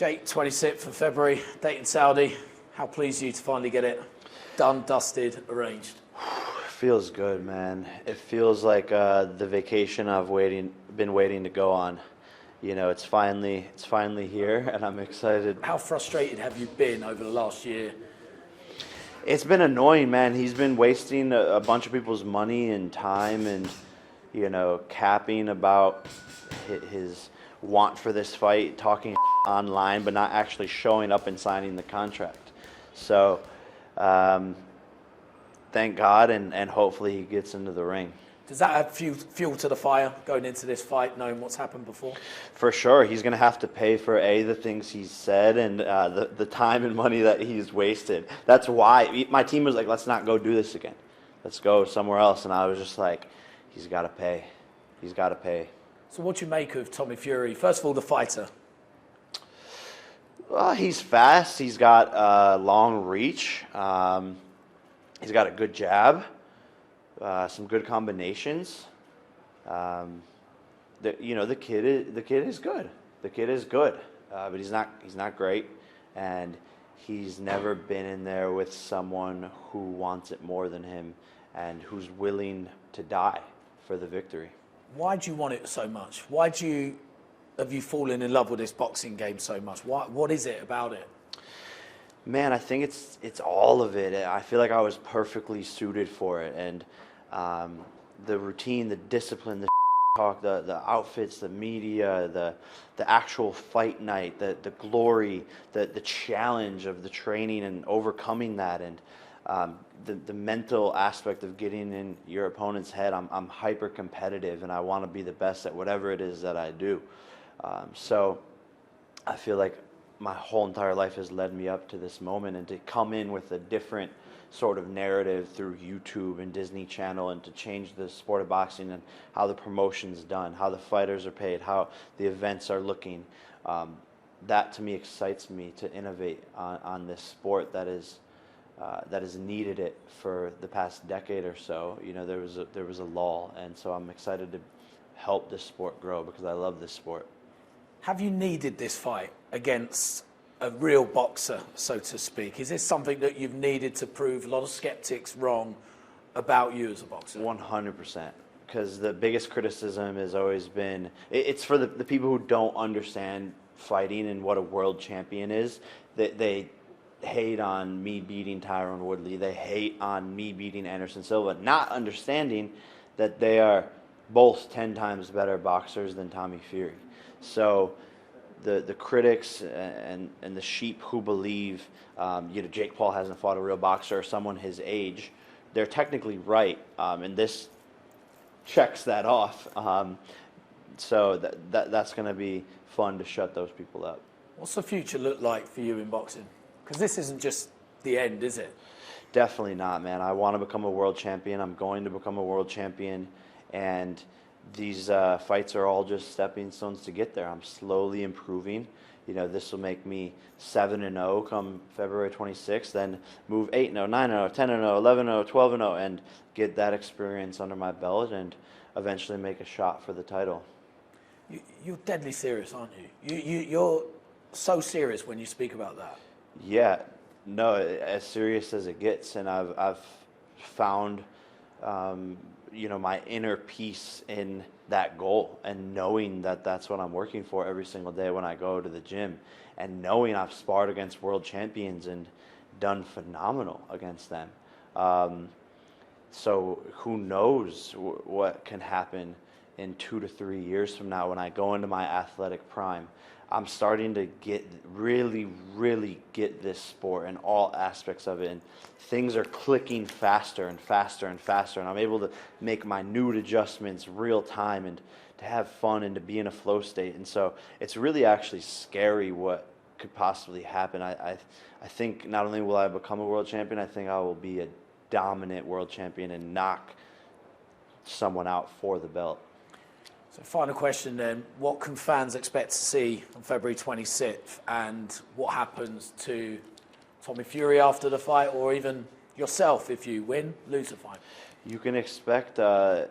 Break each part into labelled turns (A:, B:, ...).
A: Jake, 26th of February, date in Saudi. How pleased are you to finally get it done, dusted, arranged?
B: Feels good, man. It feels like the vacation I've been waiting to go on. You know, it's finally here, and I'm excited.
A: How frustrated have you been over the last year?
B: It's been annoying, man. He's been wasting a bunch of people's money and time, and capping about his want for this fight, talking online, but not actually showing up and signing the contract. So, thank God, and hopefully he gets into the ring.
A: Does that add fuel to the fire going into this fight, knowing what's happened before?
B: For sure. He's going to have to pay for, the things he's said and the time and money that he's wasted. That's why my team was like, let's not go do this again. Let's go somewhere else. And I was just like, he's got to pay. He's got to pay.
A: So what do you make of Tommy Fury? First of all, the fighter.
B: Well, he's fast. He's got long reach. He's got a good jab. Some good combinations. The kid is good. The kid is good, but he's not great, and he's never been in there with someone who wants it more than him, and who's willing to die for the victory.
A: Why do you want it so much? Why have you fallen in love with this boxing game so much? What is it about it?
B: Man, I think it's all of it. I feel like I was perfectly suited for it, and the routine, the discipline, the talk, the outfits, the media, the actual fight night, the glory, the challenge of the training and overcoming that, and the mental aspect of getting in your opponent's head. I'm hyper competitive, and I want to be the best at whatever it is that I do. So I feel like my whole entire life has led me up to this moment, and to come in with a different sort of narrative through YouTube and Disney Channel, and to change the sport of boxing and how the promotion's done, how the fighters are paid, how the events are looking. That to me excites me to innovate on this sport that has needed it for the past decade or so. There was a lull, and so I'm excited to help this sport grow because I love this sport.
A: Have you needed this fight against a real boxer, so to speak? Is this something that you've needed to prove a lot of skeptics wrong about you as a boxer?
B: 100%. Because the biggest criticism has always been, it's for the people who don't understand fighting and what a world champion is. They hate on me beating Tyron Woodley. They hate on me beating Anderson Silva, not understanding that they are both 10 times better boxers than Tommy Fury. So the critics and the sheep who believe Jake Paul hasn't fought a real boxer or someone his age, they're technically right, and this checks that off. So that's going to be fun to shut those people up.
A: What's the future look like for you in boxing? Because this isn't just the end, is it?
B: Definitely not, man. I want to become a world champion. I'm going to become a world champion, and these fights are all just stepping stones to get there. I'm slowly improving. This will make me 7-0 come February 26th, then move 8-0, 9-0, 10-0, 11-0, 12-0, and get that experience under my belt, and eventually make a shot for the title.
A: You're deadly serious, aren't you? You're so serious when you speak about that.
B: Yeah, no, as serious as it gets, and I've found my inner peace in that goal, and knowing that that's what I'm working for every single day when I go to the gym, and knowing I've sparred against world champions and done phenomenal against them. So who knows what can happen in 2 to 3 years from now when I go into my athletic prime. I'm starting to really get this sport and all aspects of it, and things are clicking faster and faster and faster, and I'm able to make minute adjustments real time and to have fun and to be in a flow state. And so it's really actually scary what could possibly happen. I think not only will I become a world champion, I think I will be a dominant world champion and knock someone out for the belt.
A: So final question then, what can fans expect to see on February 26th, and what happens to Tommy Fury after the fight, or even yourself if you win, lose the fight?
B: You can expect a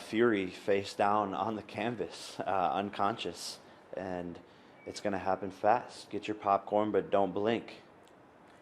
B: Fury face down on the canvas, unconscious, and it's going to happen fast. Get your popcorn, but don't blink.